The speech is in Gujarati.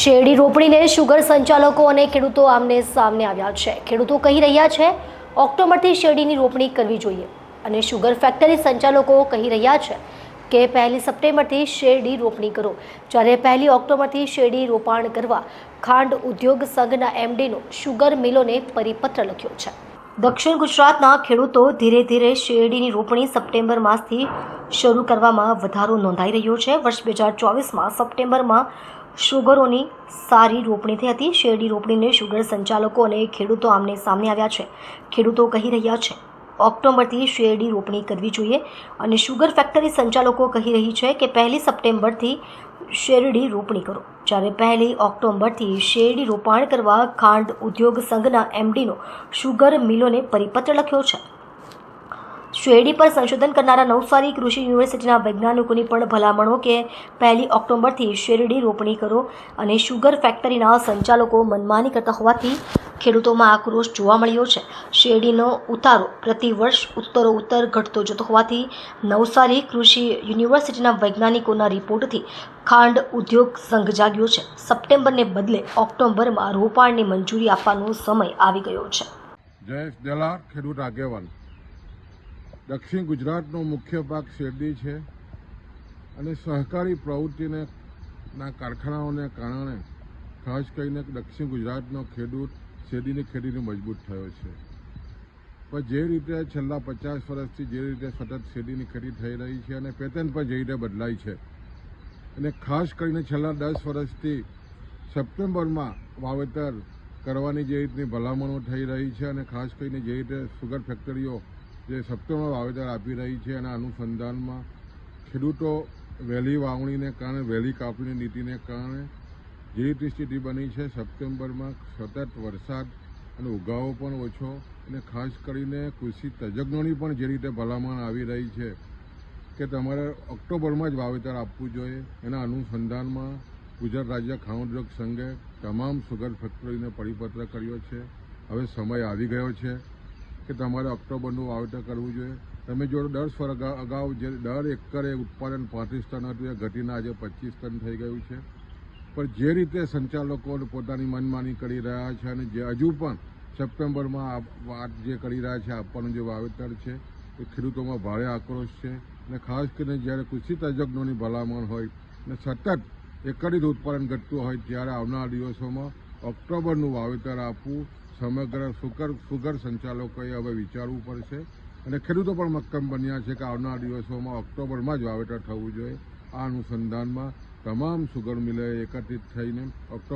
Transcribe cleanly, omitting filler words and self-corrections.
શેરડી રોપણીને શુગર સંચાલકો અને ખેડૂતો આમને સામને આવ્યા છે। ખેડૂતો કહી રહ્યા છે ઓક્ટોબરથી શેરડીની રોપણી કરવી જોઈએ અને શુગર ફેક્ટરી સંચાલકો કહી રહ્યા છે કે 1 સપ્ટેમ્બરથી શેરડી રોપણી કરો, જ્યારે 1 ઓક્ટોબરથી શેરડી રોપાણ કરવા ખાંડ ઉદ્યોગ સંઘના એમડીનો શુગર મિલોને પરિપત્ર લખ્યો છે। દક્ષિણ ગુજરાતના ખેડૂતો ધીરે ધીરે શેરડીની રોપણી સપ્ટેમ્બર માસથી શરૂ કરવામાં વધારો નોંધાઈ રહ્યો છે। વર્ષ 2024માં સપ્ટેમ્બરમાં શુગરોની સારી રોપણી થઈ હતી। શેરડી રોપણીને શુગર સંચાલકો અને ખેડૂતો આમને સામને આવ્યા છે। ખેડૂતો કહી રહ્યા છે ઓક્ટોબરથી શેરડી રોપણી કરવી જોઈએ અને શુગર ફેક્ટરી સંચાલકો કહી રહી છે કે 1 સપ્ટેમ્બરથી શેરડી રોપણી કરો, જ્યારે 1 ઓક્ટોબરથી શેરડી રોપાણ કરવા ખાંડ ઉદ્યોગ સંઘના એમડીનો શુગર મિલોને પરિપત્ર લખ્યો છે। શેરડી પર સંશોધન કરનારા નવસારી કૃષિ યુનિવર્સિટીના વૈજ્ઞાનિકોની પણ ભલામણો કે 1 ઓક્ટોબરથી શેરડી રોપણી કરો અને શુગર ફેક્ટરીના સંચાલકો મનમાની કરતા હોવાથી ખેડૂતોમાં આક્રોશ જોવા મળ્યો છે। શેરડીનો ઉતારો પ્રતિવર્ષ ઉત્તરોત્તર ઘટતો જતો હોવાથી નવસારી કૃષિ યુનિવર્સિટીના વૈજ્ઞાનિકોના રિપોર્ટથી ખાંડ ઉદ્યોગ સંઘ જાગ્યો છે। સપ્ટેમ્બરને બદલે ઓક્ટોબરમાં રોપાણની મંજૂરી આપવાનો સમય આવી ગયો છે। જયેશ દલાલ, ખેડૂત આગેવાન। દક્ષિણ ગુજરાતનો મુખ્ય પાક શેરડી છે અને સહકારી પ્રવૃત્તિના કારખાનાઓને કારણે ખાસ કરીને દક્ષિણ ગુજરાતનો ખેડૂત શેરડીની ખેતીથી મજબૂત થયો છે। પણ જે રીતે છેલ્લા 50 વર્ષથી જે રીતે સતત શેરડીની ખેતી થઈ રહી છે અને પેટર્ન પણ જે રીતે બદલાઈ છે અને ખાસ કરીને છેલ્લા 10 વર્ષથી સપ્ટેમ્બરમાં વાવેતર કરવાની જે રીતની ભલામણો થઈ રહી છે અને ખાસ કરીને જે રીતે શુગર ફેક્ટરીઓ જે સપ્ટેમ્બર વાવેતર આપી રહી છે એના અનુસંધાનમાં ખેડૂતો વહેલી વાવણીને કારણે વહેલી કાપણીની નીતિને કારણે જે રીતની સ્થિતિ બની છે સપ્ટેમ્બરમાં સતત વરસાદ અને ઉગાવો પણ ઓછો અને ખાસ કરીને કૃષિ તજજ્ઞોની પણ જે રીતે ભલામણ આવી રહી છે કે તમારે ઓક્ટોબરમાં જ વાવેતર આપવું જોઈએ, એના અનુસંધાનમાં ગુજરાત રાજ્ય ખાંડ ઉદ્યોગ સંઘે તમામ શુગર ફેક્ટરીને પરિપત્ર કર્યો છે। હવે સમય આવી ગયો છે કે તમારે ઓક્ટોબરનું વાવેતર કરવું જોઈએ। તમે જો 10 વર્ષ અગાઉ જે દર એકરે ઉત્પાદન 35 ટન હતું એ ઘટીને આજે 25 ટન થઈ ગયું છે। પણ જે રીતે સંચાલકો પોતાની મનમાની કરી રહ્યા છે અને જે હજુ પણ સપ્ટેમ્બરમાં વાત જે કરી રહ્યા છે આપવાનું જે વાવેતર છે એ ખેડૂતોમાં ભારે આક્રોશ છે અને ખાસ કરીને જ્યારે કૃષિ તજજ્ઞોની ભલામણ હોય અને સતત એકરિત ઉત્પાદન ઘટતું હોય ત્યારે આવનારા દિવસોમાં ઓક્ટોબરનું વાવેતર આપવું સમગ્ર શુગર સંચાલકોએ હવે વિચારવું પડશે અને ખેડૂતો પણ મક્કમ બન્યા છે કે આવનારા દિવસોમાં ઓક્ટોબરમાં જ વાવેતર થવું જોઈએ। આ અનુસંધાનમાં તમામ શુગર મિલે એકત્રિત થઈને ઓક્ટોબર